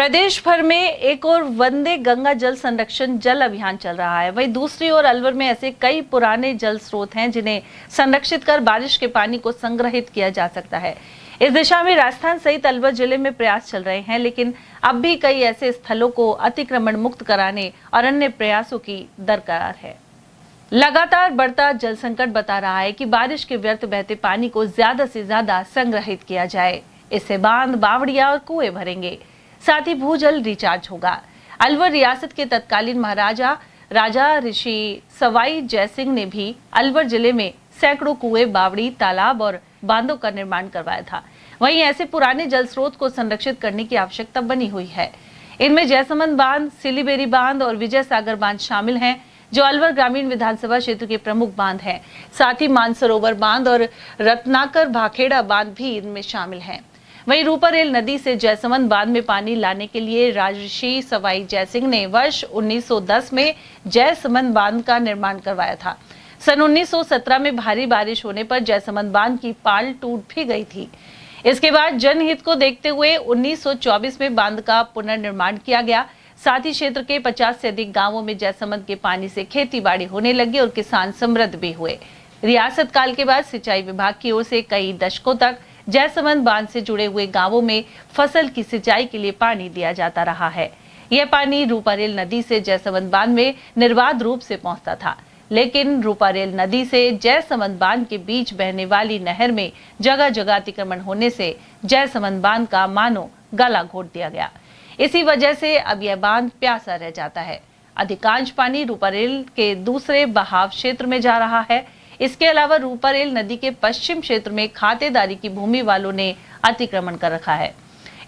प्रदेश भर में एक और वंदे गंगा जल संरक्षण जल अभियान चल रहा है। वहीं दूसरी ओर अलवर में ऐसे कई पुराने जल स्रोत हैं जिन्हें संरक्षित कर बारिश के पानी को संग्रहित किया जा सकता है। इस दिशा में राजस्थान सहित अलवर जिले में प्रयास चल रहे हैं, लेकिन अब भी कई ऐसे स्थलों को अतिक्रमण मुक्त कराने और अन्य प्रयासों की दरकार है। लगातार बढ़ता जल संकट बता रहा है कि बारिश के व्यर्थ बहते पानी को ज्यादा से ज्यादा संग्रहित किया जाए। इससे बांध, बावड़ियां और कुएं भरेंगे, साथ ही भूजल रिचार्ज होगा। अलवर रियासत के तत्कालीन महाराजा राजा ऋषि सवाई जयसिंह ने भी अलवर जिले में सैकड़ों कुएं, बावड़ी, तालाब और बांधों का निर्माण करवाया था। वहीं ऐसे पुराने जल स्रोत को संरक्षित करने की आवश्यकता बनी हुई है। इनमें जयसमंद बांध, सिलीबेरी बांध और विजय सागर बांध शामिल हैं, जो अलवर ग्रामीण विधानसभा क्षेत्र के प्रमुख बांध हैं। साथ ही मानसरोवर बांध और रत्नाकर भाखेड़ा बांध भी इनमें शामिल हैं। वहीं रूपारेल नदी से जयसमंद बांध में पानी लाने के लिए राजर्षि सवाई जयसिंह ने वर्ष 1910 में जयसमंद बांध का निर्माण करवाया था। सन 1917 में भारी बारिश होने पर जयसमंद बांध की पाल टूट भी गई थी। इसके बाद जनहित को देखते हुए 1924 में बांध का पुनर्निर्माण किया गया। साथ ही क्षेत्र के 50 से अधिक गांवों में जयसमंद के पानी से खेती बाड़ी होने लगी और किसान समृद्ध भी हुए। रियासत काल के बाद सिंचाई विभाग की ओर से कई दशकों तक जयसमंद बांध से जुड़े हुए गांवों में फसल की सिंचाई के लिए पानी दिया जाता रहा है। यह पानी रूपारेल नदी से जयसमंद बांध में निर्बाध रूप से पहुंचता था, लेकिन रूपारेल नदी से जयसमंद बांध के बीच बहने वाली नहर में जगह जगह अतिक्रमण होने से जयसमंद बांध का मानो गला घोट दिया गया। इसी वजह से अब यह बांध प्यासा रह जाता है। अधिकांश पानी रूपारेल के दूसरे बहाव क्षेत्र में जा रहा है। इसके अलावा रूपारेल नदी के पश्चिम क्षेत्र में खातेदारी की भूमि वालों ने अतिक्रमण कर रखा है।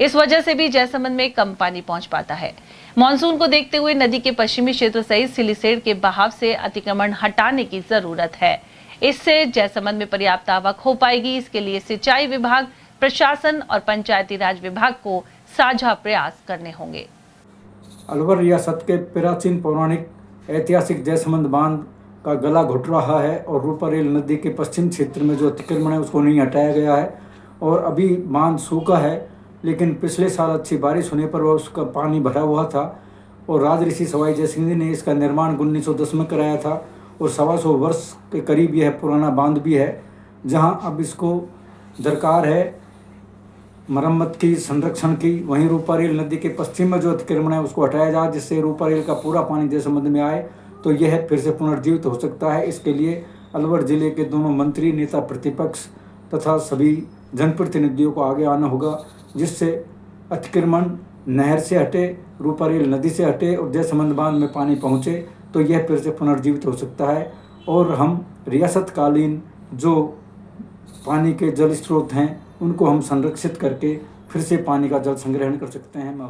इस वजह से भी जयसमंद में कम पानी पहुंच पाता है। मानसून को देखते हुए नदी के पश्चिमी क्षेत्र सहित सिलीसेड़ के बहाव से अतिक्रमण हटाने की जरूरत है। इससे जयसमंद में पर्याप्त आवक हो पाएगी। इसके लिए सिंचाई विभाग, प्रशासन और पंचायती राज विभाग को साझा प्रयास करने होंगे। अलवर रियासत के प्राचीन पौराणिक ऐतिहासिक जयसमंद बांध का गला घुट रहा है और रूपारेल नदी के पश्चिम क्षेत्र में जो अतिक्रमण है उसको नहीं हटाया गया है और अभी बांध सूखा है। लेकिन पिछले साल अच्छी बारिश होने पर वह उसका पानी भरा हुआ था और राजऋषि सवाई जयसिंह ने इसका निर्माण 1910 में कराया था और 125 वर्ष के करीब यह पुराना बांध भी है, जहां अब इसको दरकार है मरम्मत की, संरक्षण की। वहीं रूपारेल नदी के पश्चिम में जो अतिक्रमण है उसको हटाया जाए, जिससे रूपारेल का पूरा पानी जयसमंद में आए तो यह फिर से पुनर्जीवित हो सकता है। इसके लिए अलवर जिले के दोनों मंत्री, नेता प्रतिपक्ष तथा सभी जनप्रतिनिधियों को आगे आना होगा, जिससे अतिक्रमण नहर से हटे, रूपारेल नदी से हटे और जयसमंद बांध में पानी पहुँचे तो यह फिर से पुनर्जीवित हो सकता है और हम रियासतकालीन जो पानी के जल स्रोत हैं उनको हम संरक्षित करके फिर से पानी का जल संग्रहण कर सकते हैं। मैं